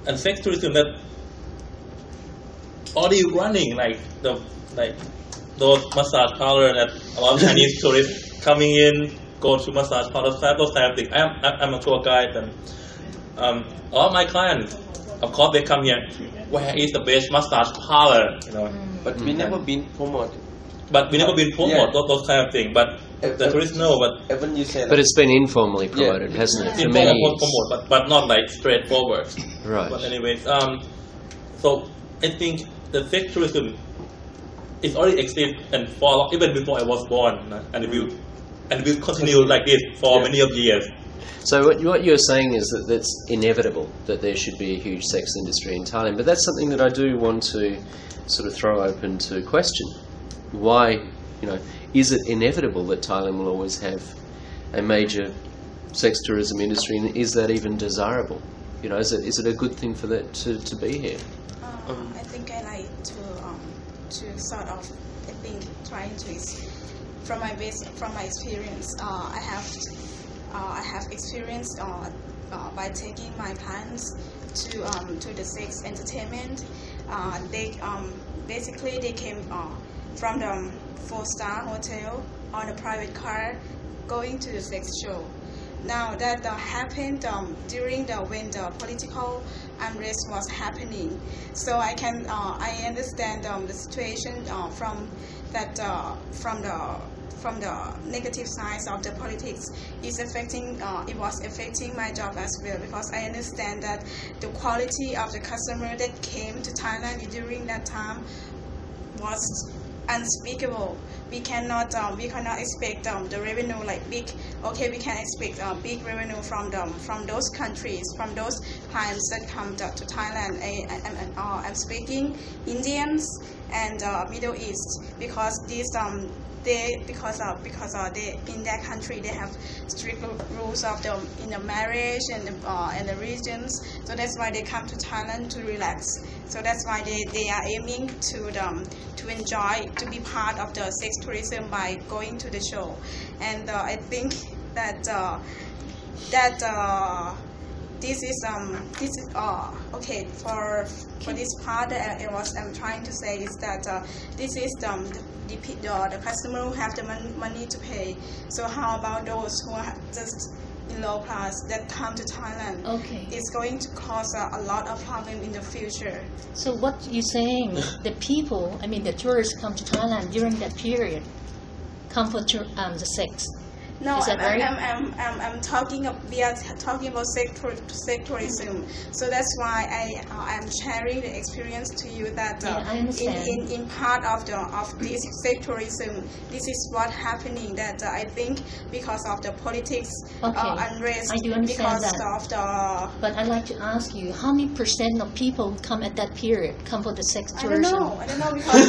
and sex tourism that already running like those massage parlor that a lot of Chinese tourists coming in go to massage parlor those type of things. I'm a tour guide and all my clients, of course, they come here. Where is the best massage parlor? You know, but we never been promoted. But we never been promoted those kind of things. But the tourists know. But when you say but it's been informally promoted, hasn't it? For many years. Promoted, but not like straightforward. Right. But anyways, so I think the sex tourism is already exist and for even before I was born, and it will continue like this for many of years. So what you're saying is that it's inevitable that there should be a huge sex industry in Thailand, but that's something that I do want to sort of throw open to question. Why, is it inevitable that Thailand will always have a major sex tourism industry, and is that even desirable? Is it a good thing for that to be here? I think I like to sort of trying to from my experience. I have experienced by taking my clients to the sex entertainment. They came from the 4-star hotel on a private car going to the sex show. Now that happened during when the political unrest was happening, so I understand the situation from the negative sides of the politics it was affecting my job as well, because I understand that the quality of the customer that came to Thailand during that time was unspeakable. We cannot expect the revenue like big. Okay, we can expect big revenue from those countries, from those clients that come to Thailand. I'm speaking Indians and Middle East, because these because they in their country they have strict rules of in the marriage and the religions. So that's why they come to Thailand to relax. So that's why they are aiming to enjoy, to be part of the sex tourism by going to the show. And I think that this is okay for this part that I'm trying to say is that this is the customer who have the money to pay. So how about those who are just in low class that come to Thailand? Okay, it's going to cause a lot of problem in the future. So what you're saying, the people, the tourists come to Thailand during that period, come for the sex. No, is that right? I'm talking. We are talking about sex tourism. So that's why I'm sharing the experience to you that I understand. in part of this sex tourism, this is what happening. That I think because of the politics unrest, I do understand because that. of the. But I'd like to ask you, how many % of people come at that period, come for the sex tourism? I don't know because.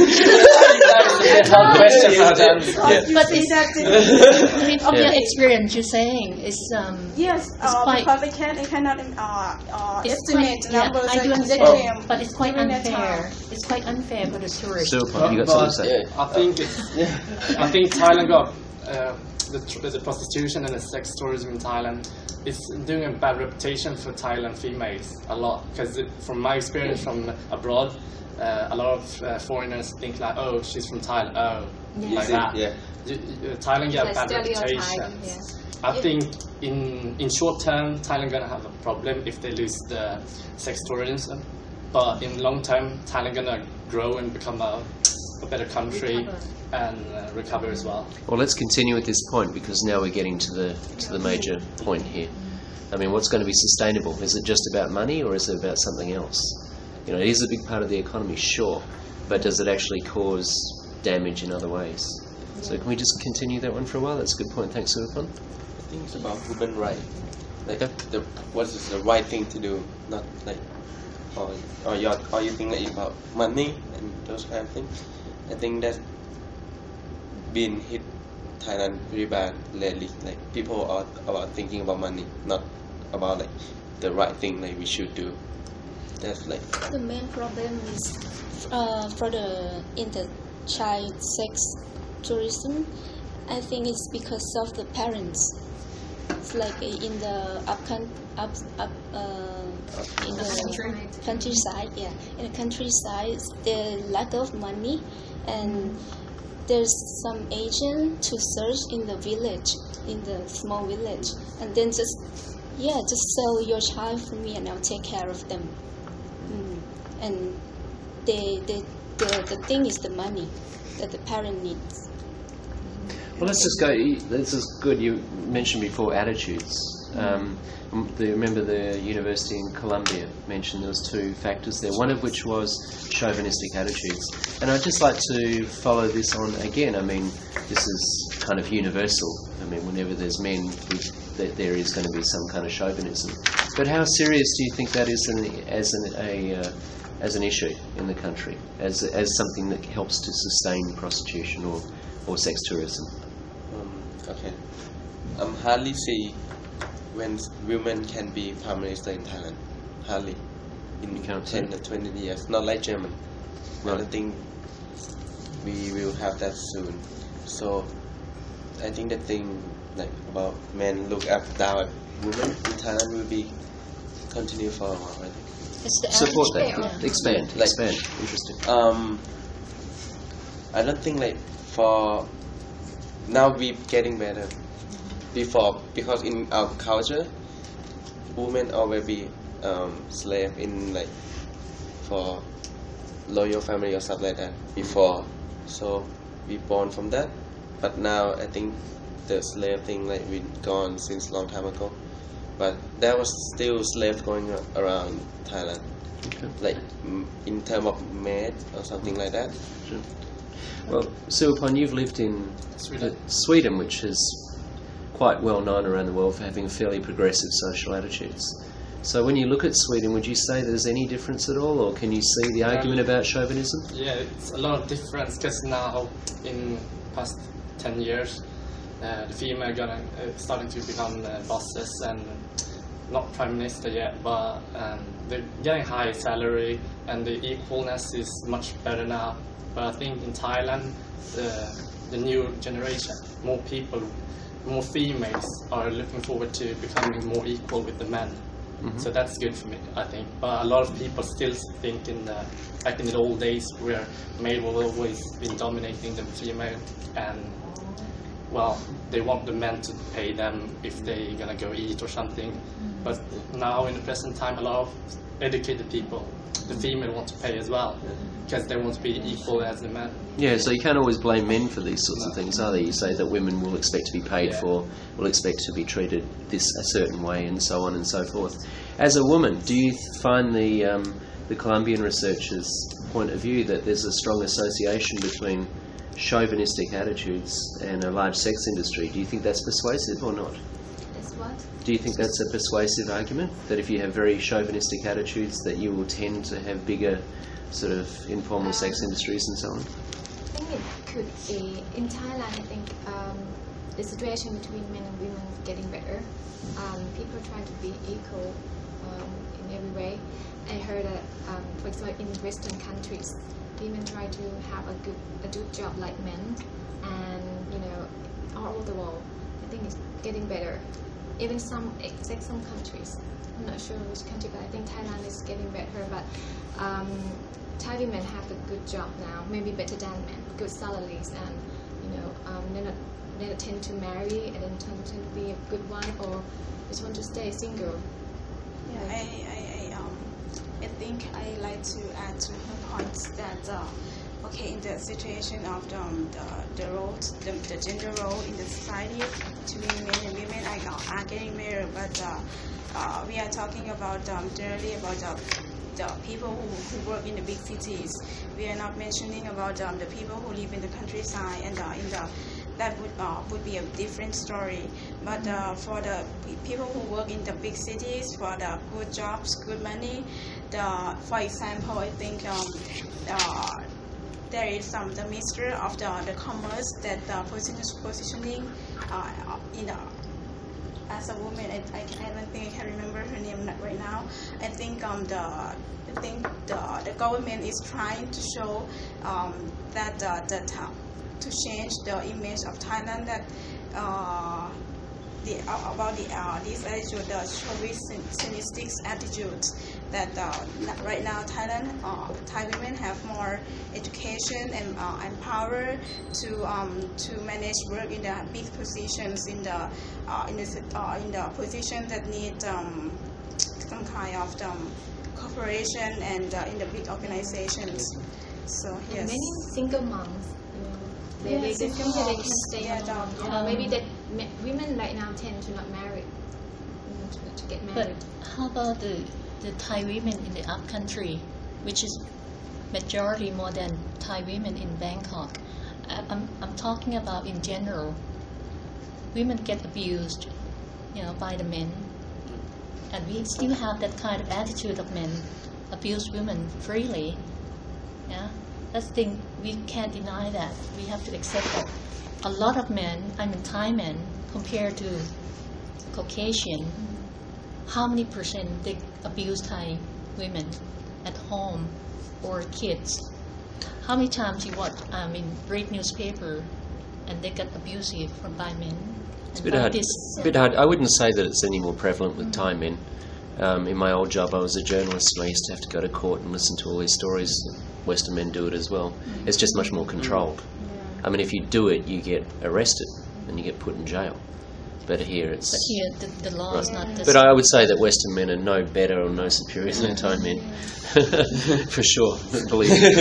But is that your experience, you're saying is yes, quite, because they cannot estimate the numbers. I do understand, but it's quite unfair. It's quite unfair for the tourists. You got something to say? I think Thailand got the prostitution and the sex tourism in Thailand is doing a bad reputation for Thailand females a lot, because from my experience from abroad, a lot of foreigners think like, oh, she's from Thailand, like that. Yeah. Thailand got a bad reputation. Yeah. I think in short term, Thailand gonna have a problem if they lose the sex tourism. But in long term, Thailand gonna grow and become a better country and recover as well. Well, let's continue with this point, because now we're getting to the major point here. What's going to be sustainable? Is it just about money, or is it about something else? It is a big part of the economy, sure, but does it actually cause damage in other ways? So can we just continue that one for a while? That's a good point. Thanks, Surapon. I think it's about human right. What is the right thing to do, not like or you think like about money and those kind of things. I think that's been hit Thailand pretty bad lately. Like people are about thinking about money, not about like the right thing like we should do. That's like the main problem is for the child sex tourism. I think it's because of the parents. It's like in the in the country. countryside. Yeah, in the countryside, there's lack of money, and there's some agent to search in the village, in the small village, and then just sell your child for me, and I'll take care of them. And the thing is the money that the parent needs. Well, let's just go. This is good. You mentioned before attitudes. Remember the university in Columbia mentioned there was 2 factors there, one of which was chauvinistic attitudes. And I'd just like to follow this on again. I mean, this is kind of universal. I mean, whenever there's men, there is going to be some kind of chauvinism. But how serious do you think that is as an issue in the country, as something that helps to sustain prostitution or sex tourism? Okay. Hardly see when women can be Prime Minister in Thailand. Hardly. In 10 or 20 years. Not like German. Right. I think we will have that soon. So I think the thing like about men look up down at women in Thailand will be continue for a while, I think. It's the Support average that. pay. Expand. Like- Expand. Interesting. I don't think like for now we're getting better. Before, because in our culture, women always be slave in like for loyal family or stuff like that before. So we born from that. But now I think the slave thing like we gone since long time ago. But there was still slave going around in Thailand, Okay. like in terms of maid or something like that. Sure. Well, Silpan, you've lived in Sweden, which is quite well known around the world for having fairly progressive social attitudes. So when you look at Sweden, would you say there's any difference at all, or can you see the argument about chauvinism? Yeah, it's a lot of difference because now in past 10 years, the female starting to become bosses and not prime minister yet, but they're getting high salary and the equalness is much better now. But I think in Thailand, the new generation, more females are looking forward to becoming more equal with the men. Mm-hmm. So that's good for me, I think. But a lot of people still think back in the old days where male will always been dominating the female, and well, they want the men to pay them if they're gonna go eat or something. But now in the present time, a lot of educated people, the female want to pay as well because they want to be equal as the men. Yeah, so you can't always blame men for these sorts of things, are there? You say that women will expect to be paid for, will expect to be treated a certain way, and so on and so forth. As a woman, do you find the Colombian researchers' point of view that there's a strong association between chauvinistic attitudes and a large sex industry? Do you think that's persuasive or not? That's what? Do you think that's a persuasive argument, that if you have very chauvinistic attitudes that you will tend to have bigger sort of informal sex industries and so on? I think it could be. In Thailand, I think the situation between men and women is getting better. People try to be equal in every way. I heard that, for example, in Western countries, women try to have a good job like men, and all over the world, I think it's getting better. Even some countries, I'm not sure which country, but I think Thailand is getting better. But Thai women have a good job now, maybe better than men, good salaries, and they don't tend to marry and then tend to be a good wife or just want to stay single. Yeah, I think I like to add to her points that in the situation of the roles, the gender role in the society between men and women are getting better, but we are talking about generally about the people who work in the big cities. We are not mentioning about the people who live in the countryside, and that would be a different story. But for the people who work in the big cities, for the good jobs, good money, for example, I think there is the Minister of the Commerce that positioning as a woman. I don't think I can remember her name right now. I think the government is trying to show that to change the image of Thailand, that this attitude, the chauvinistic attitude that right now Thai women have more education and power to manage work in the big positions in the position that need some kind of cooperation and in the big organizations. So yes. Many single moms, they think that they can stay home. Maybe that women right now tend to not marry, to get married. But how about the Thai women in the upcountry, which is majority more than Thai women in Bangkok? I'm talking about in general. Women get abused, by the men, and we still have that kind of attitude of men abuse women freely. Yeah, that's the thing. We can't deny that. We have to accept that. A lot of men, Thai men, compared to Caucasian, how many percent they abuse Thai women at home or kids? How many times you read newspaper and they get abusive by men? It's a bit hard. I wouldn't say that it's any more prevalent with Thai men. In my old job, I was a journalist, and I used to have to go to court and listen to all these stories. Western men do it as well. It's just much more controlled. I mean, if you do it, you get arrested and you get put in jail. But here it's... But here the law is not... But I would say that Western men are no better or no superior than Thai men. For sure, believe me.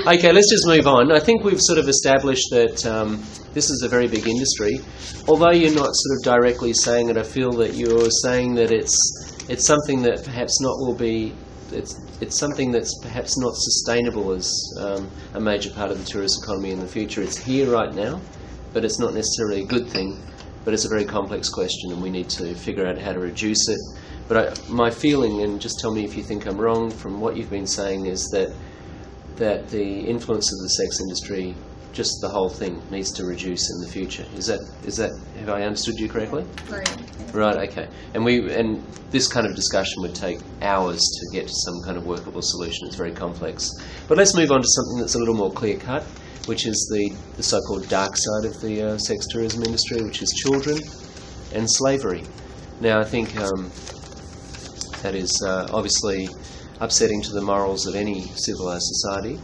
Okay, let's just move on. I think we've sort of established that this is a very big industry. Although you're not sort of directly saying it, I feel that you're saying that it's something that perhaps not will be... It's something that's perhaps not sustainable as a major part of the tourist economy in the future. It's here right now, but it's not necessarily a good thing. But it's a very complex question, and we need to figure out how to reduce it. But my feeling, and just tell me if you think I'm wrong, from what you've been saying, is that the influence of the sex industry, just the whole thing, needs to reduce in the future. Is that have I understood you correctly? Right. Okay. And this kind of discussion would take hours to get to some kind of workable solution. It's very complex. But let's move on to something that's a little more clear cut, which is the so-called dark side of the sex tourism industry, which is children and slavery. Now, I think that is obviously upsetting to the morals of any civilised society.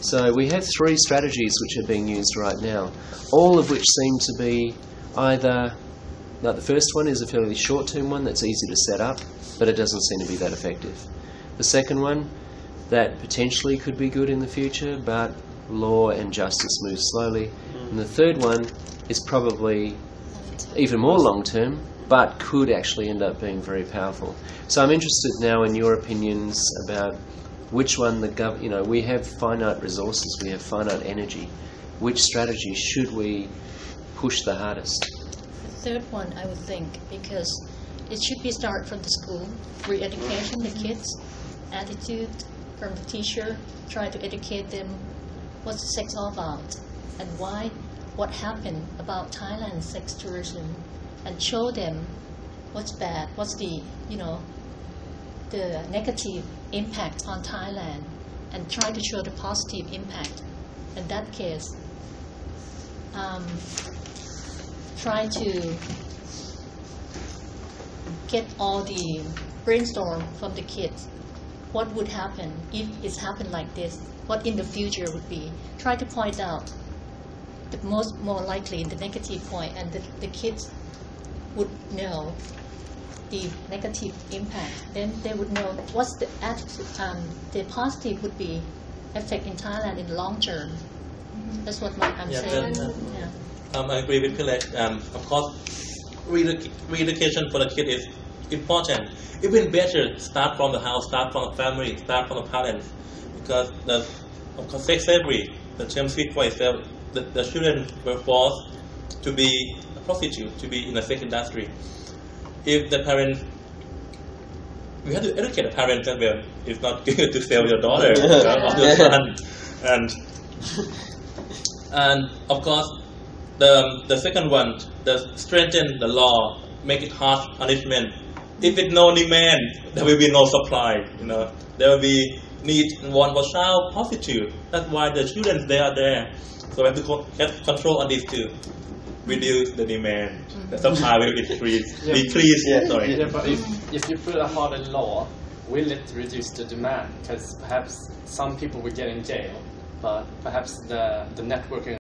So we have 3 strategies which are being used right now, all of which seem to be either... Now, the first one is a fairly short-term one that's easy to set up, but it doesn't seem to be that effective. The second one, that potentially could be good in the future, but law and justice move slowly. And the third one is probably even more long-term, but could actually end up being very powerful. So I'm interested now in your opinions about which one we have finite resources, we have finite energy. Which strategy should we push the hardest? The third one, I would think, because it should be start from the school, re-education the kids, attitude from the teacher, try to educate them what's the sex all about and why, what happened about Thailand sex tourism, and show them what's bad, what's the negative impact on Thailand, and try to show the positive impact. In that case, try to get all the brainstorm from the kids. What would happen if it's happened like this? What in the future would be? Try to point out the more likely the negative point, and the kids would know the negative impact. Then they would know what's the attitude, the positive would be effect in Thailand in the long term. That's what I'm saying. I agree with Philip. Of course, re-education for the kid is important. Even better, start from the house, start from the family, start from the parents, because of course sex slavery, the term speaks for itself. The children were forced to be a prostitute, to be in the sex industry. If the parents, we have to educate the parents as well. It's not good to sell your daughter or your son. And of course, the second one, strengthen the law, make it harsh punishment. If it's no demand, there will be no supply. There will be need and want for child prostitute. That's why the children they are there. So we have to get control on these two. reduce the demand, the supply will decrease. Yeah. Decrease. Yeah. Sorry. Yeah, but if you put a harder law, will it reduce the demand? Because perhaps some people will get in jail, but perhaps the networking